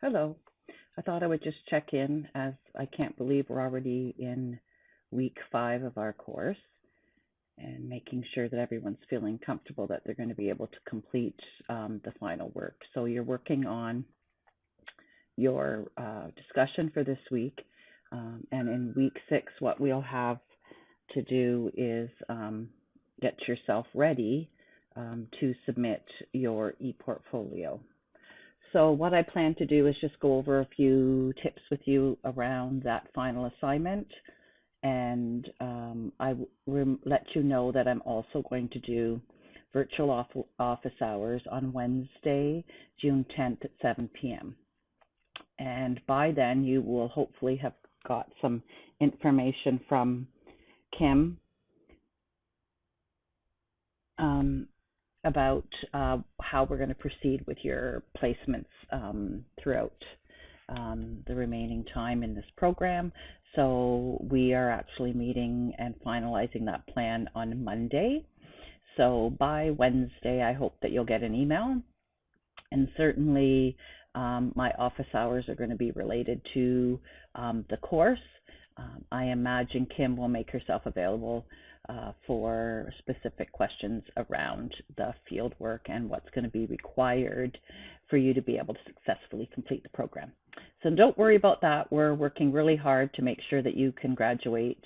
Hello. I thought I would just check in as I can't believe we're already in week 5 of our course and making sure that everyone's feeling comfortable that they're going to be able to complete the final work. So you're working on your discussion for this week. And in week 6, what we'll have to do is get yourself ready to submit your e-portfolio. So what I plan to do is just go over a few tips with you around that final assignment, and let you know that I'm also going to do virtual office hours on Wednesday, June 10th at 7 p.m. And by then, you will hopefully have got some information from Kim um, about how we're going to proceed with your placements throughout the remaining time in this program. So we are actually meeting and finalizing that plan on Monday. So by Wednesday, I hope that you'll get an email. And certainly, my office hours are going to be related to the course. I imagine Kim will make herself available for specific questions around the field work and what's going to be required for you to be able to successfully complete the program. So don't worry about that. We're working really hard to make sure that you can graduate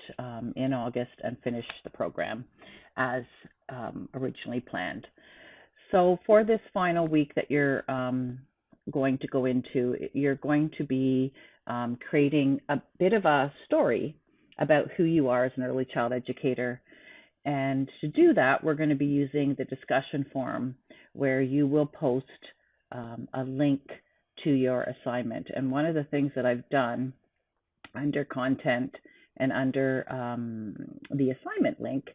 in August and finish the program as originally planned. So for this final week that you're going to go into, you're going to be creating a bit of a story about who you are as an early child educator. And to do that, we're going to be using the discussion forum where you will post a link to your assignment. And one of the things that I've done under content and under the assignment link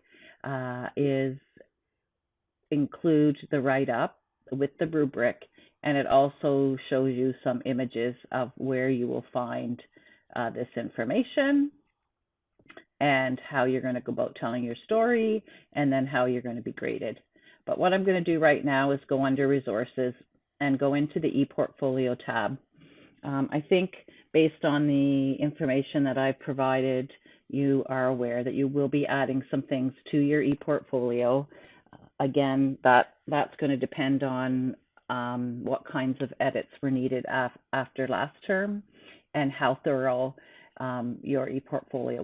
is include the write-up with the rubric, and it also shows you some images of where you will find this information and how you're going to go about telling your story, and then how you're going to be graded. But what I'm going to do right now is go under resources and go into the ePortfolio tab. I think based on the information that I've provided, you are aware that you will be adding some things to your ePortfolio. Again, that's going to depend on what kinds of edits were needed after last term and how thorough your ePortfolio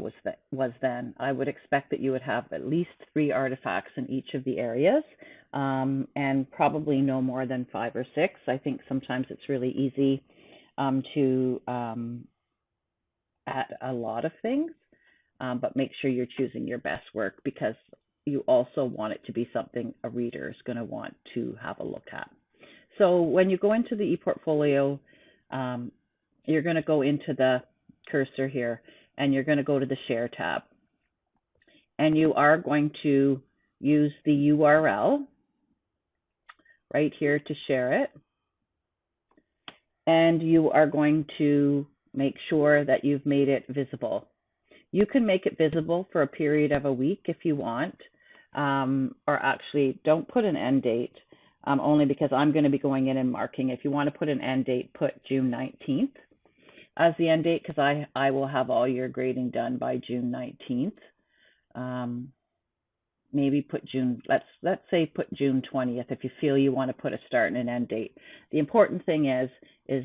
was then. I would expect that you would have at least 3 artifacts in each of the areas, and probably no more than 5 or 6. I think sometimes it's really easy to add a lot of things, but make sure you're choosing your best work, because you also want it to be something a reader is going to want to have a look at. So when you go into the ePortfolio, you're going to go into the cursor here, and you're going to go to the Share tab. And you are going to use the URL right here to share it. And you are going to make sure that you've made it visible. You can make it visible for a period of a week if you want, or actually don't put an end date, only because I'm going to be going in and marking. If you want to put an end date, put June 19th as the end date, because I will have all your grading done by June 19th. Maybe put June, let's say put June 20th if you feel you want to put a start and an end date. The important thing is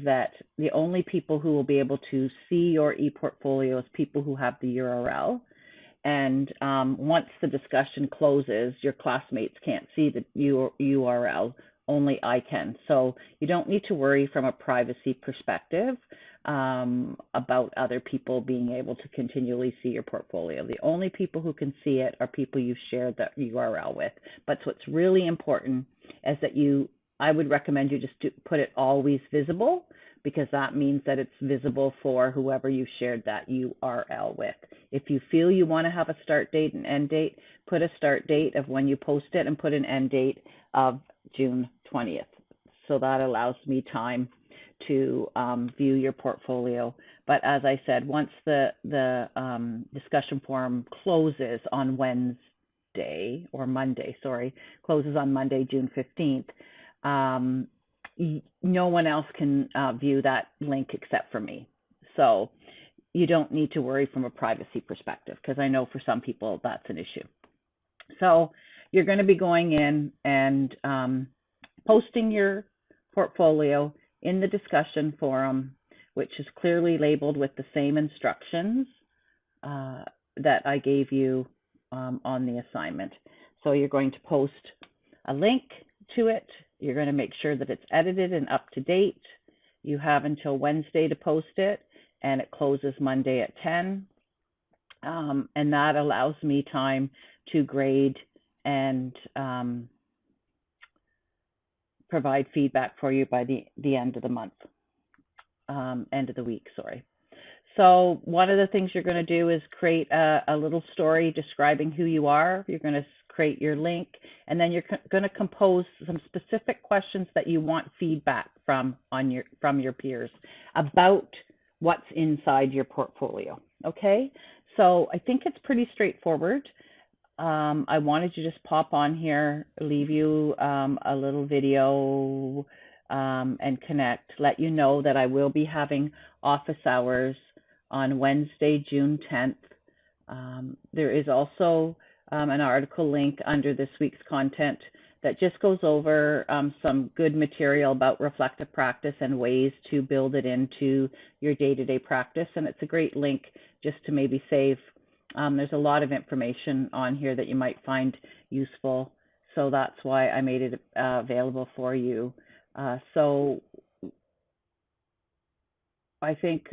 that the only people who will be able to see your ePortfolio is people who have the URL. And once the discussion closes, your classmates can't see the URL, only I can. So you don't need to worry from a privacy perspective about other people being able to continually see your portfolio. The only people who can see it are people you've shared that URL with. But what's really important is that I would recommend you just put it always visible, because that means that it's visible for whoever you shared that URL with. If you feel you want to have a start date and end date, put a start date of when you post it and put an end date of June 20th. So that allows me time to view your portfolio. But as I said, once the discussion forum closes on Monday, June 15th, no one else can view that link except for me. So you don't need to worry from a privacy perspective, because I know for some people that's an issue. So you're going to be going in and posting your portfolio in the discussion forum, which is clearly labeled with the same instructions that I gave you on the assignment. So you're going to post a link to it. You're going to make sure that it's edited and up to date. You have until Wednesday to post it, and it closes Monday at 10. And that allows me time to grade and provide feedback for you by the end of the month, end of the week, sorry. So one of the things you're going to do is create a little story describing who you are. You're going to create your link, and then you're going to compose some specific questions that you want feedback from your peers about what's inside your portfolio. Okay, so I think it's pretty straightforward. I wanted to just pop on here, leave you a little video and connect, let you know that I will be having office hours on Wednesday, June 10th. There is also an article link under this week's content that just goes over some good material about reflective practice and ways to build it into your day-to-day practice. And it's a great link just to maybe save. There's a lot of information on here that you might find useful. So that's why I made it available for you. So I think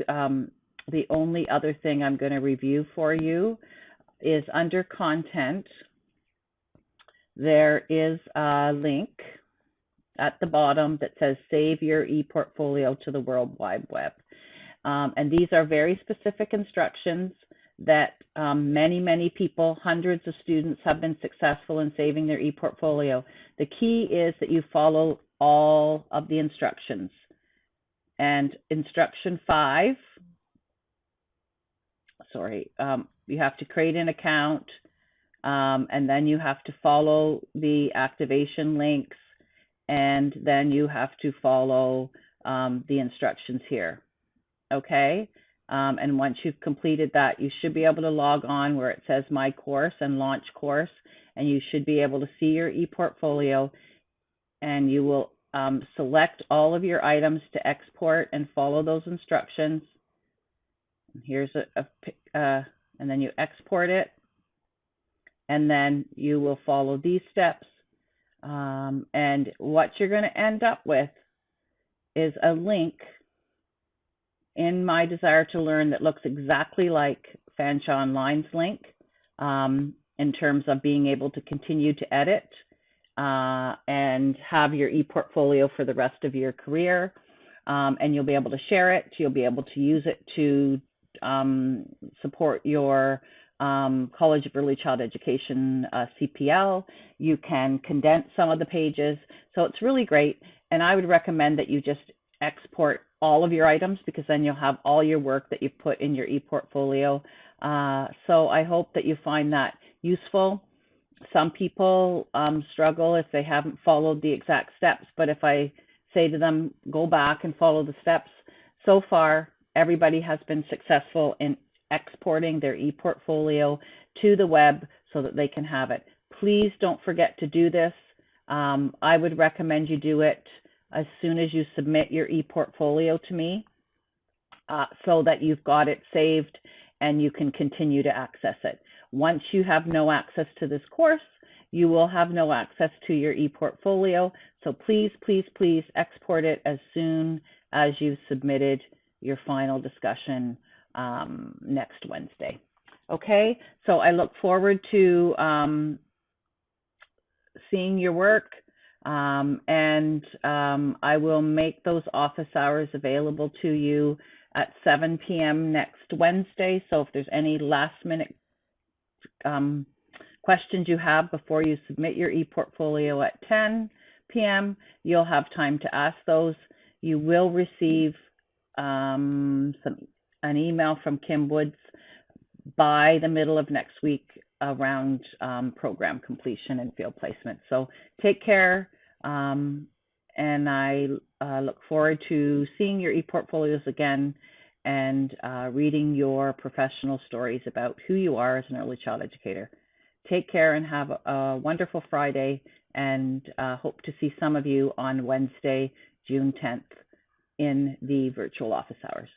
the only other thing I'm going to review for you is under content. There is a link at the bottom that says save your ePortfolio to the World Wide Web. And these are very specific instructions that many people, hundreds of students have been successful in saving their ePortfolio. The key is that you follow all of the instructions. And instruction 5, you have to create an account, and then you have to follow the activation links, and then you have to follow the instructions here. Okay? And once you've completed that, you should be able to log on where it says My Course and Launch Course, and you should be able to see your ePortfolio, and you will select all of your items to export and follow those instructions. Here's and then you export it, and then you will follow these steps. And what you're going to end up with is a link in My Desire to Learn that looks exactly like Fanshawe Online's link in terms of being able to continue to edit and have your ePortfolio for the rest of your career. And you'll be able to share it. You'll be able to use it to support your College of Early Child Education CPL. You can condense some of the pages. So it's really great. And I would recommend that you just export all of your items, because then you'll have all your work that you've put in your ePortfolio. So I hope that you find that useful. Some people struggle if they haven't followed the exact steps, but if I say to them, go back and follow the steps, so far everybody has been successful in exporting their ePortfolio to the web so that they can have it. Please don't forget to do this. I would recommend you do it as soon as you submit your ePortfolio to me, so that you've got it saved and you can continue to access it. Once you have no access to this course, you will have no access to your ePortfolio. So please export it as soon as you've submitted your final discussion next Wednesday. Okay, so I look forward to seeing your work. And I will make those office hours available to you at 7 p.m. next Wednesday. So if there's any last minute questions you have before you submit your ePortfolio at 10 p.m., you'll have time to ask those. You will receive an email from Kim Woods by the middle of next week around program completion and field placement. So take care, and I look forward to seeing your e-portfolios again and reading your professional stories about who you are as an early child educator. Take care and have a wonderful Friday, and hope to see some of you on Wednesday, June 10th in the virtual office hours.